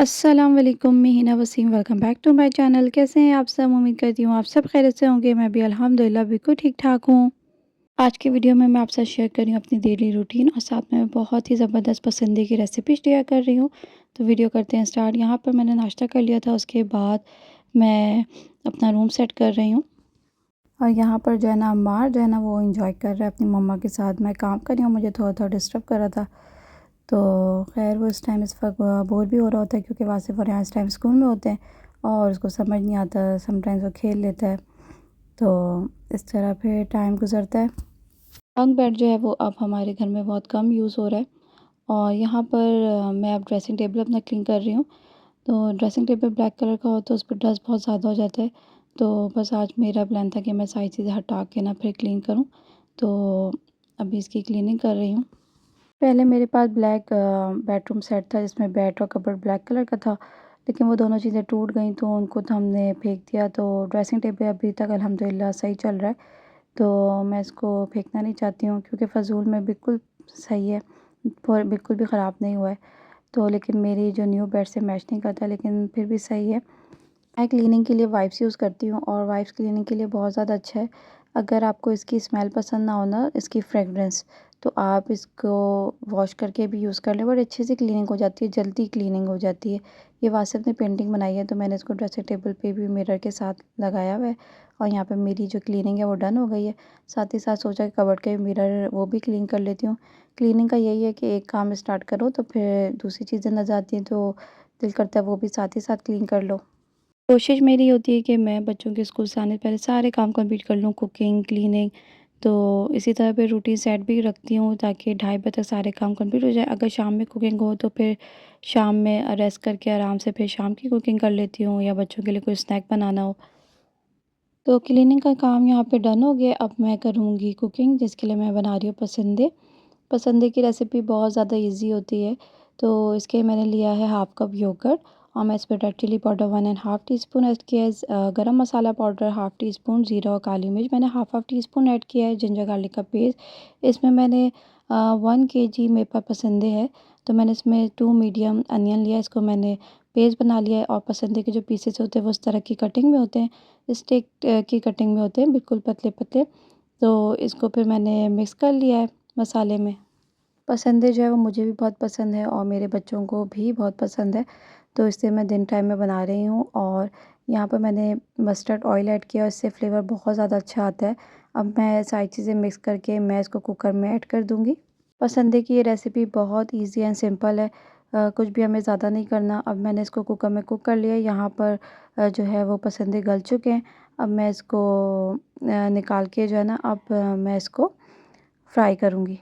अस्सलाम वालेकुम, मैं Hina Wasim. Welcome back to my channel. कैसे हैं आप सब? उम्मीद करती हूँ आप सब खैरियत से होंगे। मैं भी अल्हम्दुलिल्लाह बिल्कुल ठीक-ठाक हूँ। आज की वीडियो में मैं आपसे शेयर कर रही हूँ अपनी डेली रूटीन और साथ में बहुत ही ज़बरदस्त पसंदीदा की रेसिपी शेयर कर रही हूँ। तो वीडियो करते हैं स्टार्ट। यहाँ पर मैंने नाश्ता कर लिया था, उसके बाद मैं अपना रूम सेट कर रही हूँ। और यहाँ पर जो है ना अम्मार जो है ना वो एंजॉय कर रहा है अपनी मम्मा के साथ। मैं काम कर रही हूँ, मुझे थोड़ा-थोड़ा डिस्टर्ब कर रहा था। तो ख़ैर वो इस टाइम इस वक़्त बोर भी हो रहा होता है क्योंकि वासिफ़ और यहाँ इस टाइम स्कूल में होते हैं और उसको समझ नहीं आता, समटाइम्स वो खेल लेता है। तो इस तरह फिर टाइम गुज़रता है। बंक बेड जो है वो अब हमारे घर में बहुत कम यूज़ हो रहा है। और यहाँ पर मैं अब ड्रेसिंग टेबल अपना क्लीन कर रही हूँ। तो ड्रेसिंग टेबल ब्लैक कलर का हो तो उस पे डस्ट बहुत ज़्यादा हो जाता है। तो बस आज मेरा प्लान था कि मैं सारी चीज़ें हटा के ना फिर क्लीन करूँ। तो अभी इसकी क्लीनिंग कर रही हूँ। पहले मेरे पास ब्लैक बेडरूम सेट था जिसमें बेड और कबर्ड ब्लैक कलर का था, लेकिन वो दोनों चीज़ें टूट गई तो उनको तो हमने फेंक दिया। तो ड्रेसिंग टेबल अभी तक अल्हम्दुलिल्लाह सही चल रहा है। तो मैं इसको फेंकना नहीं चाहती हूँ क्योंकि फ़ज़ूल में बिल्कुल सही है, और बिल्कुल भी ख़राब नहीं हुआ है। तो लेकिन मेरी जो न्यू बेड से मैच नहीं करता, लेकिन फिर भी सही है। मैं क्लीनिंग के लिए वाइप्स यूज़ करती हूँ और वाइप्स क्लीनिंग के लिए बहुत ज़्यादा अच्छा है। अगर आपको इसकी स्मेल पसंद ना हो ना, इसकी फ्रेगरेंस, तो आप इसको वॉश करके भी यूज़ कर लें, बड़ी अच्छे से क्लीनिंग हो जाती है, जल्दी क्लीनिंग हो जाती है। ये वासिफ़ ने पेंटिंग बनाई है तो मैंने इसको ड्रेसिंग टेबल पे भी मिरर के साथ लगाया हुआ है और यहाँ पे मेरी जो क्लीनिंग है वो डन हो गई है। साथ ही साथ सोचा कि कबर्ड के मिरर वो भी क्लीन कर लेती हूँ। क्लीनिंग का यही है कि एक काम स्टार्ट करो तो फिर दूसरी चीज़ें नज़र आती हैं, तो दिल करता है वो भी साथ ही साथ क्लीन कर लो। कोशिश मेरी होती है कि मैं बच्चों के स्कूल से आने से पहले सारे काम कंप्लीट कर लूँ, कुकिंग, क्लीनिंग। तो इसी तरह पे रूटीन सेट भी रखती हूँ ताकि ढाई बजे तक सारे काम कंप्लीट हो जाए। अगर शाम में कुकिंग हो तो फिर शाम में रेस्ट करके आराम से फिर शाम की कुकिंग कर लेती हूँ, या बच्चों के लिए कोई स्नैक बनाना हो। तो क्लीनिंग का काम यहाँ पे डन हो गया। अब मैं करूँगी कुकिंग, जिसके लिए मैं बना रही हूँ पसंदे। पसंदे की रेसिपी बहुत ज़्यादा ईज़ी होती है। तो इसके मैंने लिया है हाफ़ कप योगर्ट और मैं इसमें red chilli powder 1 and half teaspoon add किया है। Garam masala powder half teaspoon, ज़ीरा और काली मिर्च मैंने हाफ़ टी स्पून ऐड किया है, जिंजर गार्लिक का पेस्ट। इसमें मैंने 1 केजी मेरे पास पसंदे है, तो मैंने इसमें 2 मीडियम अनियन लिया, इसको मैंने पेस्ट बना लिया है। और पसंदे के जो पीसेस होते हैं वो इस तरह की कटिंग में होते हैं, स्टिक की कटिंग में होते हैं, बिल्कुल पतले-पतले। तो इसको फिर मैंने मिक्स कर लिया है मसाले में। पसंदे जो है वो मुझे भी बहुत पसंद है और मेरे बच्चों को भी बहुत पसंद है, तो इसलिए मैं दिन टाइम में बना रही हूँ। और यहाँ पर मैंने मस्टर्ड ऑयल ऐड किया, इससे फ्लेवर बहुत ज़्यादा अच्छा आता है। अब मैं सारी चीज़ें मिक्स करके मैं इसको कुकर में ऐड कर दूँगी। पसंदे की ये रेसिपी बहुत ईज़ी एंड सिंपल है। कुछ भी हमें ज़्यादा नहीं करना। अब मैंने इसको कुकर में कुक कर लिया है। यहाँ पर जो है वो पसंदे गल चुके हैं। अब मैं इसको निकाल के जो है ना, अब मैं इसको फ्राई करूँगी।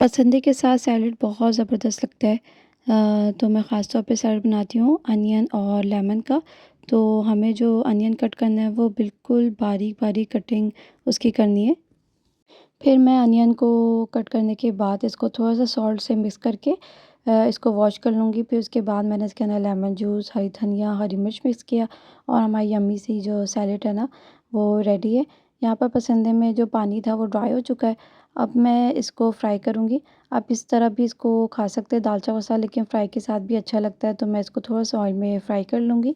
पसंदे के साथ सैलेड बहुत ज़बरदस्त लगता है। तो मैं ख़ास तौर पे सैलेड बनाती हूँ अनियन और लेमन का। तो हमें जो अनियन कट करना है वो बिल्कुल बारीक-बारीक कटिंग उसकी करनी है। फिर मैं अनियन को कट करने के बाद इसको थोड़ा-सा सॉल्ट से मिक्स करके इसको वॉश कर लूँगी। फिर उसके बाद मैंने इसके अंदर लेमन जूस, हरी धनिया, हरी मिर्च मिक्स किया और हमारी यम्मी सी जो सैलेड है ना, वो रेडी है। यहाँ पर पसंदे में जो पानी था वो ड्राई हो चुका है। अब मैं इसको फ्राई करूँगी। आप इस तरह भी इसको खा सकते हैं दाल चावल के साथ, लेकिन फ्राई के साथ भी अच्छा लगता है। तो मैं इसको थोड़ा-सा ऑयल में फ्राई कर लूँगी।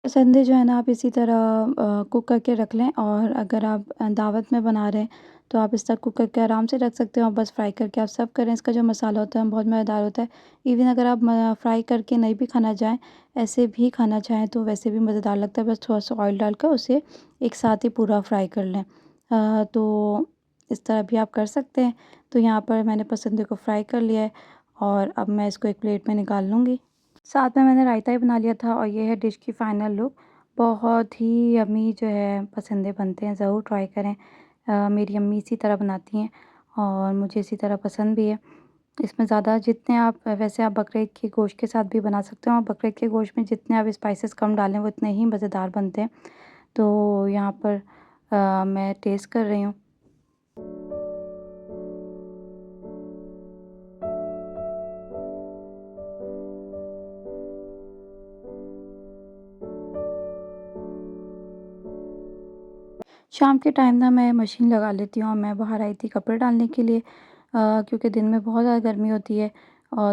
संडे जो है ना, आप इसी तरह कुक करके रख लें। और अगर आप दावत में बना रहे हैं तो आप इस तरह कुक करके आराम से रख सकते हो और बस फ्राई करके आप सर्व करें। इसका जो मसाला होता है बहुत मज़ेदार होता है। इवन अगर आप फ्राई करके नहीं भी खाना चाहें, ऐसे भी खाना चाहें तो वैसे भी मज़ेदार लगता है। बस थोड़ा सा ऑयल डालकर उसे एक साथ ही पूरा फ्राई कर लें। तो इस तरह भी आप कर सकते हैं। तो यहाँ पर मैंने पसंदे को फ्राई कर लिया है और अब मैं इसको एक प्लेट में निकाल लूँगी। साथ में मैंने रायता भी बना लिया था और ये है डिश की फ़ाइनल लुक। बहुत ही यम्मी जो है पसंदे बनते हैं, ज़रूर ट्राई करें। मेरी अम्मी इसी तरह बनाती हैं और मुझे इसी तरह पसंद भी है। इसमें ज़्यादा जितने आप वैसे आप बकरीद के गोश्त के साथ भी बना सकते हो और बकरीद के गोश्त में जितने आप स्पाइसेस कम डालें वो इतने ही मज़ेदार बनते हैं। तो यहाँ पर मैं टेस्ट कर रही हूँ। शाम के टाइम ना मैं मशीन लगा लेती हूँ और मैं बाहर आई थी कपड़े डालने के लिए, क्योंकि दिन में बहुत ज़्यादा गर्मी होती है